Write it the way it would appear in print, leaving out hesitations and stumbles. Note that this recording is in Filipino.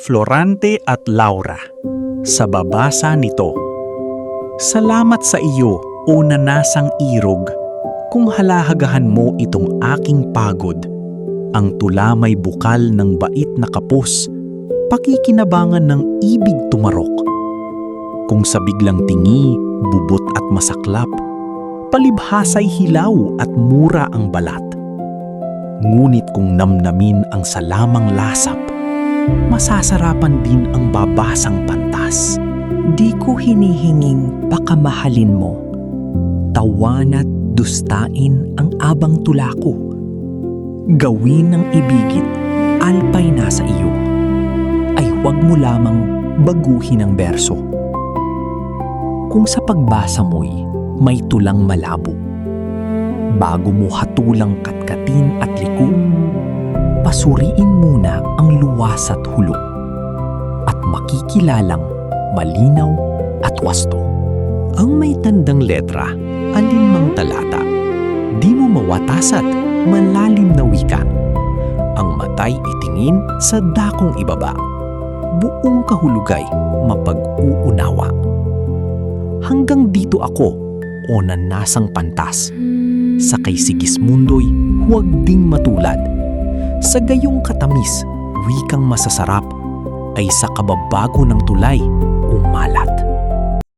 Florante at Laura. Sa babasa nito. Salamat sa iyo, o nanasang irog, kung halahagahan mo itong aking pagod. Ang tula may bukal ng bait na kapos, pakikinabangan ng ibig tumarok. Kung sa biglang tingi, bubot at masaklap, palibhasay hilaw at mura ang balat. Ngunit kung namnamin ang salamang lasap, masasarapan din ang babasang pantas. Di ko hinihinging pakamahalin mo, tawan at dustain ang abang tula ko. Gawin ng ibigit, alpay nasa iyo, ay huwag mo lamang baguhin ang berso. Kung sa pagbasa mo'y may tulang malabo, bago mo hatulang katkatin at liko, pasuriin muna ang luwas at hulog, at makikilalang malinaw at wasto. Ang may tandang letra, alinmang talata, di mo mawatasat malalim na wika. Ang matay itingin sa dakong ibaba, buong kahulugay mapag-uunawa. Hanggang dito ako, o nanasang pantas, sa kay Sigismundo'y huwag ding matulad. Sa gayong katamis, wikang masasarap, ay sa kababago ng tulay umalat.